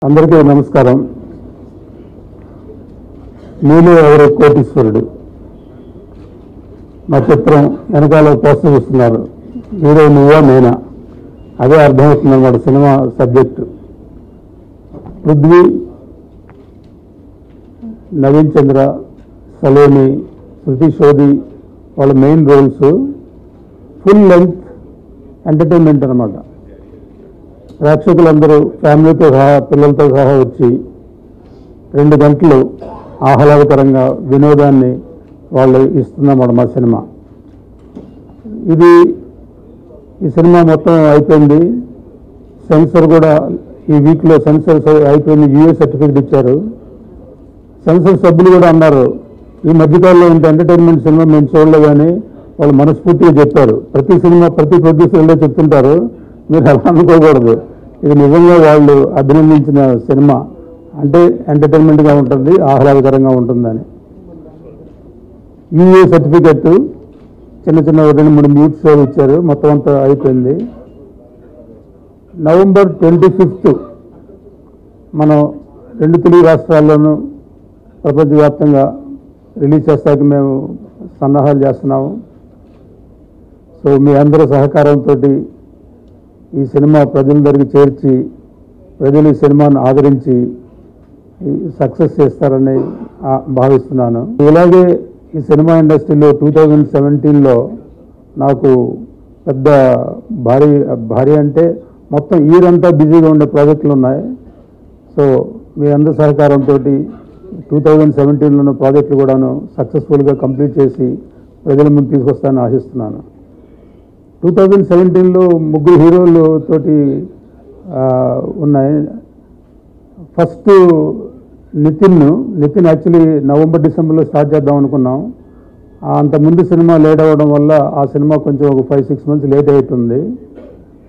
అందరికీ నమస్కారం. నీలో ఎవరు కోటీశ్వరుడు మా చిత్రం వెనకాల పోస్టర్ చూస్తున్నారు. హీరో నువ్వా నేనా, అదే అర్థమవుతుందన్నమాట సినిమా సబ్జెక్టు. పృథ్వీ, నవీన్ చంద్ర, సలోని, శృతి శోధి వాళ్ళ main roles. Full length entertainment అన్నమాట. ప్రేక్షకులందరూ ఫ్యామిలీతో సహా పిల్లలతో సహా వచ్చి 2 గంటలు ఆహ్లాదకరంగా వినోదాన్ని వాళ్ళు ఇస్తున్నమాట మా సినిమా. ఈ సినిమా మొత్తం అయిపోయింది. సెన్సర్ కూడా ఈ వీక్లో సెన్సర్ అయిపోయింది. యూఏ సర్టిఫికేట్ ఇచ్చారు. సెన్సర్ సభ్యులు కూడా అన్నారు, ఈ మధ్యకాలంలో ఇంత ఎంటర్టైన్మెంట్ సినిమా మేము చూడలేదు కానీ వాళ్ళు మనస్ఫూర్తిగా చెప్పారు. ప్రతి సినిమా ప్రతి ప్రొడ్యూసర్లో చెప్తుంటారు, మీరు అలా అనుకోకూడదు. ఇది నిజంగా వాళ్ళు అభినందించిన సినిమా. అంటే ఎంటర్టైన్మెంట్గా ఉంటుంది, ఆహ్లాదకరంగా ఉంటుందని. యూఏ సర్టిఫికెట్ చిన్న 2-3 మ్యూట్ షో ఇచ్చారు. మొత్తం అంతా అయిపోయింది. నవంబర్ 25 మనం 2 తెలుగు రాష్ట్రాల్లోనూ ప్రపంచవ్యాప్తంగా రిలీజ్ చేస్తానికి మేము సన్నాహాలు చేస్తున్నాము. సో మీ అందరి సహకారంతో ఈ సినిమా ప్రజల దగ్గరికి చేర్చి ప్రజలు ఈ సినిమాను ఆదరించి సక్సెస్ చేస్తారని భావిస్తున్నాను. ఇలాగే ఈ సినిమా ఇండస్ట్రీలో 2017లో నాకు పెద్ద భారీ అంటే మొత్తం ఇయర్ అంతా బిజీగా ఉండే ప్రాజెక్టులు ఉన్నాయి. సో మీ అందరి సహకారంతో 2017లోని ప్రాజెక్టులు కూడాను సక్సెస్ఫుల్గా కంప్లీట్ చేసి ప్రజల ముందు తీసుకొస్తానని ఆశిస్తున్నాను. 2017లో 3 హీరోలతోటి ఉన్నాయి. ఫస్ట్ నితిన్ యాక్చువల్లీ నవంబర్-డిసెంబర్లో స్టార్ట్ చేద్దాం అనుకున్నాం. అంతకుముందు సినిమా లేట్ అవ్వడం వల్ల ఆ సినిమా కొంచెం ఒక 5-6 మంత్స్ లేట్ అవుతుంది.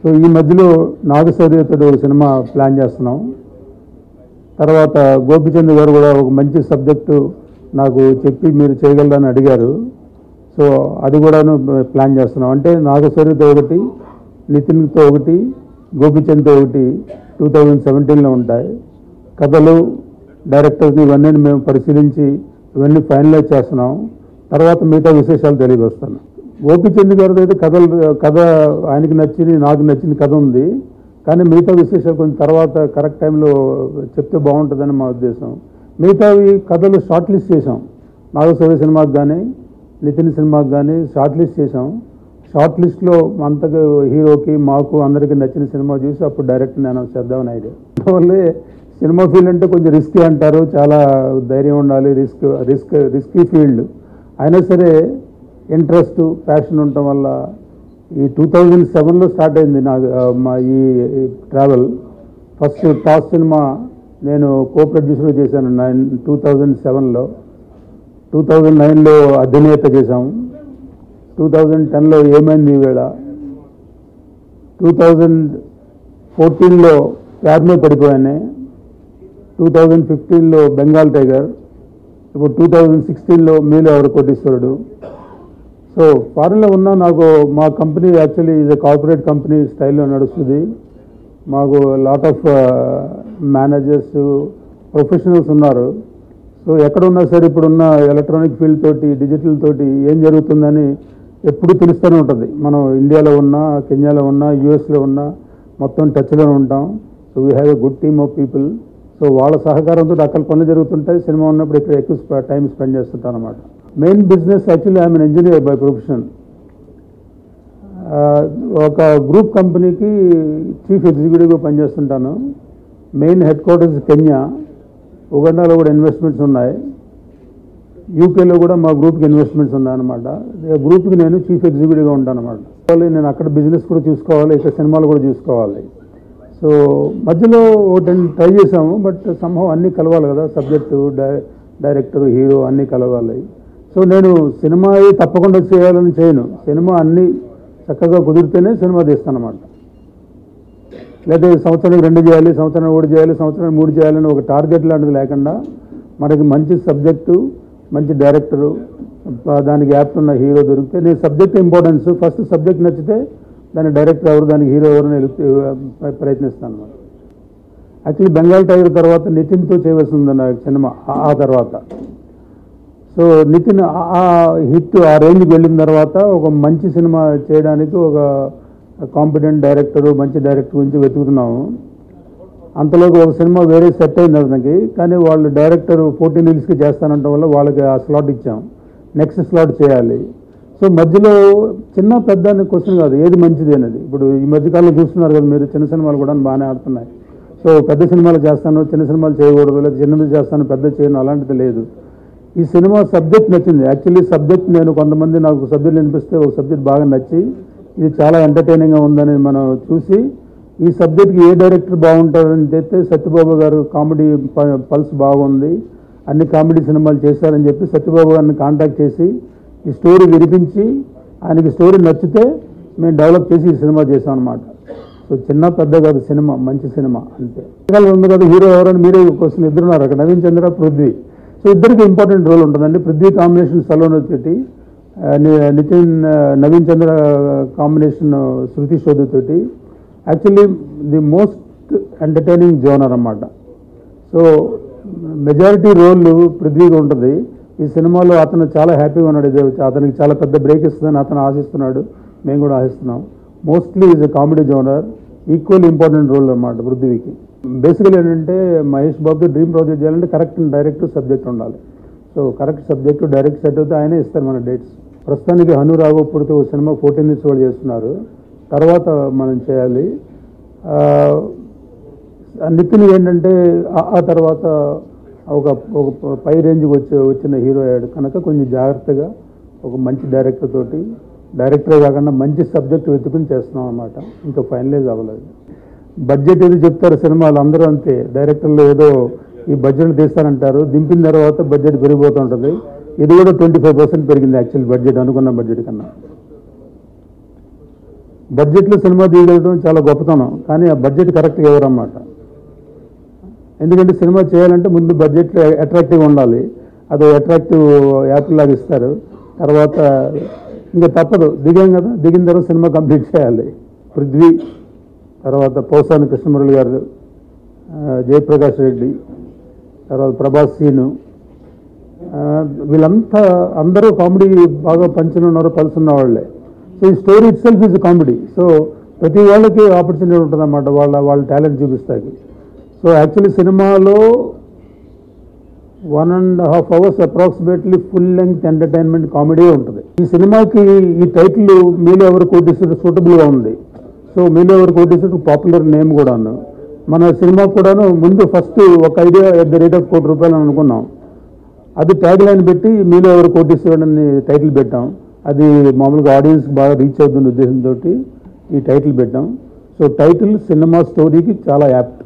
సో ఈ మధ్యలో నాగశౌర్యతో సినిమా ప్లాన్ చేస్తున్నాం. తర్వాత గోపిచంద్ గారు కూడా ఒక మంచి సబ్జెక్టు నాకు చెప్పి మీరు చేయగలరని అడిగారు. సో అది కూడాను ప్లాన్ చేస్తున్నాం. అంటే నాగశౌర్యతో ఒకటి, నితిన్తో ఒకటి, గోపిచంద్తో ఒకటి 2017లో ఉంటాయి. కథలు, డైరెక్టర్స్ని ఇవన్నీ మేము పరిశీలించి ఇవన్నీ ఫైనలైజ్ చేస్తున్నాం. తర్వాత మిగతా విశేషాలు తెలియవస్తాను. గోపిచంద్ గారితో అయితే కథ ఆయనకి నచ్చింది, నాకు నచ్చింది కథ ఉంది. కానీ మిగతా విశేషాలు కొంచెం తర్వాత కరెక్ట్ టైంలో చెప్తే బాగుంటుందని మా ఉద్దేశం. మిగతావి కథలు షార్ట్ లిస్ట్ చేసాం. నాగశౌర్య సినిమాకి కానీ నితిన్ సినిమాకి కానీ షార్ట్ లిస్ట్ చేసాం. షార్ట్ లిస్ట్లో అంతగా హీరోకి మాకు అందరికీ నచ్చిన సినిమా చూసి అప్పుడు డైరెక్ట్ని అనౌన్స్ చేద్దామని ఐడియా. అందువల్లే సినిమా ఫీల్డ్ అంటే కొంచెం రిస్కీ అంటారు, చాలా ధైర్యం ఉండాలి, రిస్కీ ఫీల్డ్. అయినా సరే ఇంట్రెస్ట్, ప్యాషన్ ఉండటం వల్ల ఈ 2007లో స్టార్ట్ అయింది మా ఈ ట్రావెల్. ఫస్ట్ టాస్ సినిమా నేను కో-ప్రొడ్యూసర్ చేశాను 2007లో. 2009లో అధినేత చేశాము. 2010లో ఏమైంది ఈవేళ. 2014లో ప్యార్మే పడిపోయానే. 2015లో బెంగాల్ టైగర్. ఇప్పుడు 2016లో మీలో ఎవరు కోటీశ్వరుడు. సో ఫారెన్లో ఉన్నా నాకు మా కంపెనీ యాక్చువల్లీ ఇది కార్పొరేట్ కంపెనీ స్టైల్లో నడుస్తుంది. మాకు లాట్ ఆఫ్ మేనేజర్స్, ప్రొఫెషనల్స్ ఉన్నారు. సో ఎక్కడ ఉన్నా సరే ఇప్పుడున్న ఎలక్ట్రానిక్ ఫీల్డ్ తోటి, డిజిటల్ తోటి ఏం జరుగుతుందని ఎప్పుడు తెలుస్తూనే ఉంటుంది. మనం ఇండియాలో ఉన్నా, కెన్యాలో ఉన్నా, యూఎస్లో ఉన్నా మొత్తం టచ్లో ఉంటాం. So we have a good team of people. So వాళ్ళ సహకారంతో అక్కడ పనులు జరుగుతుంటాయి. సినిమా ఉన్నప్పుడు ఇక్కడ ఎక్కువ టైం స్పెండ్ చేస్తుంటాను అన్నమాట. Main business actually I'm an engineer by profession. ఒక గ్రూప్ కంపెనీకి చీఫ్ ఎగ్జిక్యూటివ్గా పనిచేస్తుంటాను. మెయిన్ హెడ్ క్వార్టర్స్ కెన్యా, ఉగాండాలో కూడా ఇన్వెస్ట్మెంట్స్ ఉన్నాయి. యూకేలో కూడా మా గ్రూప్కి ఇన్వెస్ట్మెంట్స్ ఉన్నాయన్నమాట. గ్రూప్కి నేను చీఫ్ ఎగ్జిక్యూటివ్గా ఉంటాను అన్నమాట. నేను అక్కడ బిజినెస్ కూడా చూసుకోవాలి, ఇక్కడ సినిమాలు కూడా చూసుకోవాలి. సో మధ్యలో ఒకటి ట్రై చేసాము, బట్ సంభవం అన్నీ కలవాలి కదా, సబ్జెక్టు, డైరెక్టర్, హీరో అన్నీ కలవాలి. సో నేను సినిమా తప్పకుండా చేయాలని చేయను. సినిమా అన్నీ చక్కగా కుదిరితేనే సినిమా తీస్తాను అన్నమాట. లేదా సంవత్సరానికి 2 చేయాలి, సంవత్సరానికి 1 చేయాలి, సంవత్సరానికి 3 చేయాలని ఒక టార్గెట్ లాంటిది లేకుండా మనకి మంచి సబ్జెక్టు, మంచి డైరెక్టరు, దానికి యాప్ట్ ఉన్న హీరో దొరికితే, నేను సబ్జెక్ట్ ఇంపార్టెన్స్ ఫస్ట్ సబ్జెక్ట్ నచ్చితే దాని డైరెక్టర్ ఎవరు, దానికి హీరో ఎవరు ప్రయత్నిస్తాను అన్నమాట. యాక్చువల్లీ బెంగాల్ టైగర్ తర్వాత నితిన్తో చేయవలసింది నాకు సినిమా ఆ తర్వాత. సో నితిన్ ఆ హిట్ ఆ రేంజ్కి వెళ్ళిన తర్వాత ఒక మంచి సినిమా చేయడానికి ఒక కాంపిటెంట్ డైరెక్టరు, మంచి డైరెక్టర్ గురించి వెతుకుతున్నాము. అంతలోకి ఒక సినిమా వేరే సెట్ అయింది అతనికి, కానీ వాళ్ళు డైరెక్టర్ 14 Hills చేస్తానంటే వల్ల వాళ్ళకి ఆ స్లాట్ ఇచ్చాం. నెక్స్ట్ స్లాట్ చేయాలి. సో మధ్యలో చిన్న పెద్ద అనే క్వశ్చన్ కాదు, ఏది మంచిది అనేది. ఇప్పుడు ఈ మధ్యకాలంలో చూస్తున్నారు కదా మీరు, చిన్న సినిమాలు కూడా బాగానే ఆడుతున్నాయి. సో పెద్ద సినిమాలు చేస్తాను, చిన్న సినిమాలు చేయకూడదు, లేదా చిన్నది చేస్తాను పెద్ద చేయను, అలాంటిది లేదు. ఈ సినిమా సబ్జెక్ట్ నచ్చింది. యాక్చువల్లీ సబ్జెక్ట్ నేను కొంతమంది నాకు సబ్జెక్ట్ వినిపిస్తే ఒక సబ్జెక్ట్ బాగా నచ్చి ఇది చాలా ఎంటర్టైనింగ్గా ఉందని మనం చూసి ఈ సబ్జెక్ట్కి ఏ డైరెక్టర్ బాగుంటారని చెప్తే సత్యబాబు గారు కామెడీ పల్స్ బాగుంది, అన్ని కామెడీ సినిమాలు చేశారని చెప్పి సత్యబాబు గారిని కాంటాక్ట్ చేసి ఈ స్టోరీ వినిపించి ఆయనకి స్టోరీ నచ్చితే మేము డెవలప్ చేసి ఈ సినిమా చేసాం అనమాట. సో చిన్న పెద్ద కాదు, సినిమా మంచి సినిమా అంతే. ఉంది కదా హీరో ఎవరైనా మీరే క్వశ్చన్, ఇద్దరున్నారు అక్కడ, నవీన్ చంద్ర, పృథ్వీ. సో ఇద్దరికి ఇంపార్టెంట్ రోల్ ఉంటుందండి. పృథ్వీ కాంబినేషన్ సలోన్ తోటి, నవీన్ చంద్ర కాంబినేషన్ శృతి శోధ తోటి. Actually the most entertaining genre అన్నమాట. సో మెజారిటీ రోల్ పృథ్వీగా ఉంటుంది ఈ సినిమాలో. అతను చాలా హ్యాపీగా ఉన్నాడు, ఇది అతనికి చాలా పెద్ద బ్రేక్ ఇస్తుందని అతను ఆశిస్తున్నాడు, మేము కూడా ఆశిస్తున్నాం. Mostly is a comedy genre, equal important role అన్నమాట పృథ్వీకి. బేసికలీ ఏంటంటే మహేష్ బాబుతో డ్రీమ్ ప్రాజెక్ట్ చేయాలంటే కరెక్ట్ డైరెక్ట్ సబ్జెక్ట్ ఉండాలి. So correct subject direct set అయితే ఆయనే ఇస్తారు మన డేట్స్. ప్రస్తుతానికి హను రాఘవపూడితో ఒక సినిమా 14 Hills వాళ్ళు చేస్తున్నారు, తర్వాత మనం చేయాలి. నితిన్ ఏంటంటే ఆ తర్వాత ఒక పై రేంజ్కి వచ్చిన హీరో అయ్యాడు కనుక కొంచెం జాగ్రత్తగా ఒక మంచి డైరెక్టర్ తోటి, డైరెక్టరే కాకుండా మంచి సబ్జెక్ట్ వెతుకుని చేస్తున్నాం అన్నమాట. ఇంకా ఫైనలైజ్ అవ్వలేదు. బడ్జెట్ ఏదో చెప్తారు సినిమాలు, అందరూ అంతే. డైరెక్టర్లు ఏదో ఈ బడ్జెట్లు తీస్తారంటారు, దింపిన తర్వాత బడ్జెట్ పెరిగిపోతూ ఉంటుంది. ఇది కూడా 25% పెరిగింది యాక్చువల్ బడ్జెట్, అనుకున్న బడ్జెట్ కన్నా. బడ్జెట్లో సినిమా తీయగలడం చాలా గొప్పతనం, కానీ ఆ బడ్జెట్ కరెక్ట్గా ఎవరన్నమాట. ఎందుకంటే సినిమా చేయాలంటే ముందు బడ్జెట్ అట్రాక్టివ్గా ఉండాలి. అది అట్రాక్టివ్ యాప్లు లాగా ఇస్తారు, తర్వాత ఇంకా తప్పదు, దిగాం కదా, దిగిన తర్వాత సినిమా కంప్లీట్ చేయాలి. పృథ్వీ, తర్వాత పోసాని కృష్ణమురళి గారు, జయప్రకాష్ రెడ్డి, తర్వాత ప్రభాస్ సీను, వీళ్ళంతా అందరూ కామెడీ బాగా పంచున్నారు, పలుసున్న వాళ్ళే. సో ఈ story it self is comedy. So ప్రతి వాళ్ళకి ఆపర్చునిటీ ఉంటుంది అన్నమాట, వాళ్ళ టాలెంట్ చూపిస్తాకి. సో యాక్చువల్లీ సినిమాలో 1.5 hours approximately full length entertainment comedy ఉంటుంది. ఈ సినిమాకి ఈ టైటిల్ మీలో ఎవరు కోటీశ్వరుడు సూటబుల్గా ఉంది. సో మీలో ఎవరు కోటీశ్వరుడు పాపులర్ నేమ్ కూడాను. మన సినిమా కూడాను ముందు ఫస్ట్ ఒక idea at the rate of ₹1,00,00,000 అని అనుకున్నాం. అది ట్యాగ్ లైన్ పెట్టి మీలో ఎవరు కోటీశ్వరుడు అని టైటిల్ పెట్టాం. అది మామూలుగా ఆడియన్స్కి బాగా రీచ్ అవుతున్న ఉద్దేశంతో ఈ టైటిల్ పెట్టాం. సో టైటిల్ సినిమా స్టోరీకి చాలా apt.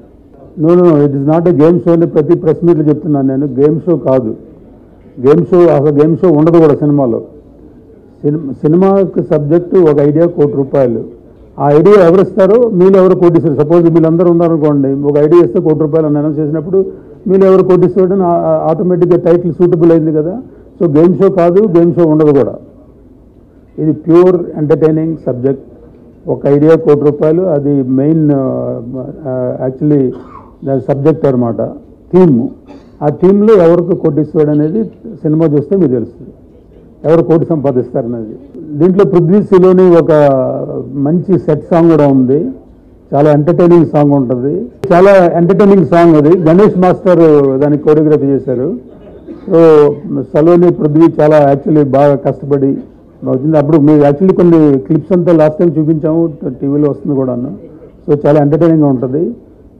No it is not a game show అని ప్రతి ప్రెస్ మీట్లో చెప్తున్నాను నేను. గేమ్ షో కాదు, అసలు గేమ్ షో ఉండదు కూడా సినిమాలో. సినిమాకి సబ్జెక్టు ఒక ఐడియా ₹1,00,00,000. ఆ ఐడియా ఎవరు ఇస్తారో మీలో ఎవరు కోటీశ్వరుడు. సపోజ్ వీళ్ళందరూ ఉన్నారనుకోండి, ఒక ఐడియా ఇస్తే ₹1,00,00,000 అని అనౌన్స్ చేసినప్పుడు మీలో ఎవరు కోటీశ్వరుడు అని ఆటోమేటిక్గా టైటిల్ సూటబుల్ అయింది కదా. సో గేమ్ షో కాదు, గేమ్ షో ఉండదు కూడా. ఇది ప్యూర్ ఎంటర్టైనింగ్ సబ్జెక్ట్. ఒక ఐడియా ₹1,00,00,000, అది మెయిన్ యాక్చువల్లీ దాని సబ్జెక్ట్ అనమాట, థీమ్. ఆ థీమ్లో ఎవరికి కోటీశ్వరుడు అనేది సినిమా చూస్తే మీకు తెలుస్తుంది, ఎవరు కోటి సంపాదిస్తారనేది. దీంట్లో పృథ్వీ సిలోని ఒక మంచి సెట్ సాంగ్ కూడా ఉంది, చాలా ఎంటర్టైనింగ్ సాంగ్ ఉంటుంది. చాలా ఎంటర్టైనింగ్ సాంగ్ అది. గణేష్ మాస్టర్ దానికి కోరియోగ్రఫీ చేశారు. సో సలోని పృథ్వీ చాలా యాక్చువల్లీ బాగా కష్టపడి వచ్చింది. అప్పుడు మీరు యాక్చువల్లీ కొన్ని క్లిప్స్ అంతా లాస్ట్ టైం చూపించాము, టీవీలో వస్తుంది కూడాను. సో చాలా ఎంటర్టైనింగ్గా ఉంటుంది.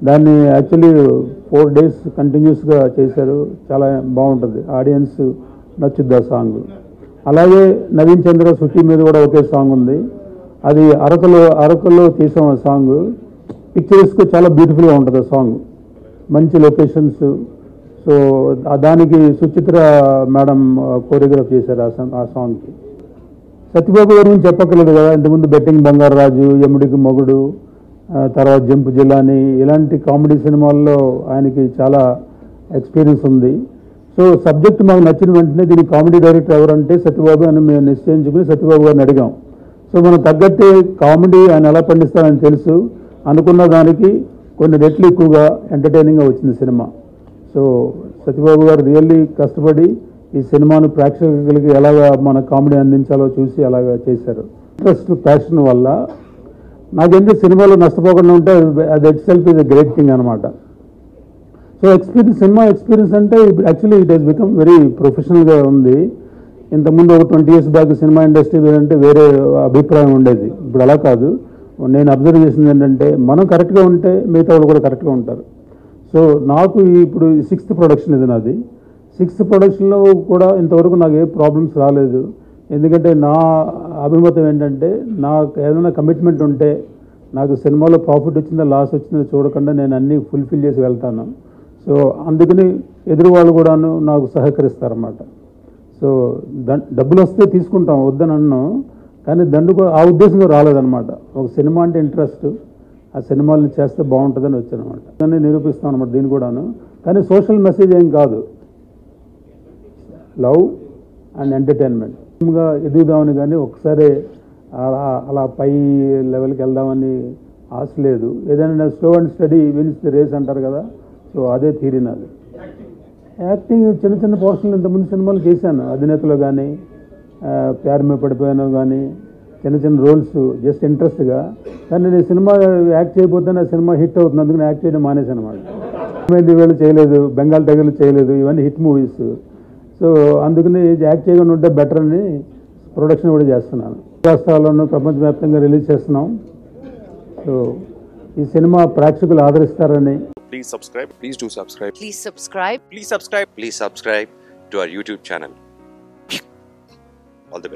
దాన్ని యాక్చువల్లీ 4 days కంటిన్యూస్గా చేశారు, చాలా బాగుంటుంది, ఆడియన్స్ నచ్చుద్ది ఆ సాంగ్. అలాగే నవీన్ చంద్ర శృతి మీద కూడా ఒకే సాంగ్ ఉంది, అది అరకులో తీసాం ఆ సాంగ్. పిక్చర్స్కి చాలా బ్యూటిఫుల్గా ఉంటుంది ఆ సాంగ్, మంచి లొకేషన్స్. సో దానికి సుచిత్ర మేడం కోరియోగ్రాఫ్ చేశారు ఆ సాంగ్కి. సత్యబాబు గారి గురించి చెప్పక్కర్లేదు కదా, ఇంతకుముందు బెట్టింగ్ బంగారాజు, యముడికి మొగుడు, తర్వాత జంపు జిల్లాని, ఇలాంటి కామెడీ సినిమాల్లో ఆయనకి చాలా ఎక్స్పీరియన్స్ ఉంది. సో సబ్జెక్ట్ మాకు నచ్చిన వెంటనే దీనికి కామెడీ డైరెక్టర్ ఎవరంటే సత్యబాబు అని మేము నిశ్చయించుకుని సత్యబాబు గారిని అడిగాం. సో మనం తగ్గట్టే కామెడీ ఆయన ఎలా పండిస్తారని తెలుసు, అనుకున్న దానికి కొన్ని రెట్లు ఎక్కువగా ఎంటర్టైనింగ్గా వచ్చింది సినిమా. సో సత్యబాబు గారు రియల్లీ కష్టపడి ఈ సినిమాను ప్రేక్షకులకి ఎలాగా మన కామెడీ అందించాలో చూసి అలాగా చేశారు. ఇంట్రెస్ట్, ప్యాషన్ వల్ల నాకేంటి సినిమాలో నష్టపోకుండా ఉంటే అది it self is a great thing అనమాట. సో సినిమా ఎక్స్పీరియన్స్ అంటే actually it has become very ప్రొఫెషనల్గా ఉంది. ఇంతకుముందు ఒక 20 years బ్యాక్ సినిమా ఇండస్ట్రీ అంటే వేరే అభిప్రాయం ఉండేది. ఇప్పుడు అలా కాదు. నేను అబ్జర్వ్ చేసింది ఏంటంటే మనం కరెక్ట్గా ఉంటే మిగతా వాళ్ళు కూడా కరెక్ట్గా ఉంటారు. సో నాకు ఇప్పుడు 6th ప్రొడక్షన్ ఇది నాది. 6th ప్రొడక్షన్లో కూడా ఇంతవరకు నాకు ఏ ప్రాబ్లమ్స్ రాలేదు. ఎందుకంటే నా అభిమతం ఏంటంటే నాకు ఏదైనా కమిట్మెంట్ ఉంటే నాకు సినిమాలో ప్రాఫిట్ వచ్చిందా లాస్ వచ్చిందో చూడకుండా నేను అన్నీ ఫుల్ఫిల్ చేసి వెళ్తాను. సో అందుకని ఎదురు వాళ్ళు కూడాను నాకు సహకరిస్తారన్నమాట. సో డబ్బులు వస్తే తీసుకుంటాం, వద్దని అన్నాం. కానీ దండు కూడా ఆ ఉద్దేశంతో రాలేదన్నమాట. ఒక సినిమా అంటే ఇంట్రెస్ట్, ఆ సినిమాలను చేస్తే బాగుంటుందని వచ్చానమాట. దాన్ని నిరూపిస్తాం అనమాట దీన్ని కూడాను. కానీ సోషల్ మెసేజ్ ఏం కాదు, లవ్ అండ్ ఎంటర్టైన్మెంట్ ఎదుగుదామని. కానీ ఒకసారి అలా పై లెవెల్కి వెళ్దామని ఆశ లేదు. ఏదైనా slow and steady wins the race అంటారు కదా, సో అదే థీరీ నాది. యాక్టింగ్ చిన్న చిన్న పోర్షన్లు ఇంతకుముందు సినిమాలు చేశాను. అధినేతలో కానీ, ప్యార్ మే పడిపోయాను కానీ, చిన్న చిన్న రోల్స్ జస్ట్ ఇంట్రెస్ట్గా. కానీ నేను సినిమా యాక్ట్ చేయకపోతే నా సినిమా హిట్ అవుతుంది, అందుకని యాక్ట్ చేయడం మానేశాను అనమాట. వేలు చేయలేదు, బెంగాల్ టైగర్లు చేయలేదు, ఇవన్నీ హిట్ మూవీస్. సో అందుకని యాక్ట్ చేయకుండా ఉంటే బెటర్ అని ప్రొడక్షన్ కూడా చేస్తున్నాను. రాష్ట్రాల్లోనూ ప్రపంచవ్యాప్తంగా రిలీజ్ చేస్తున్నాం. సో ఈ సినిమా ప్రేక్షకులు ఆదరిస్తారని. Please subscribe. Please do subscribe. Please subscribe. Please subscribe. Please subscribe to our YouTube channel.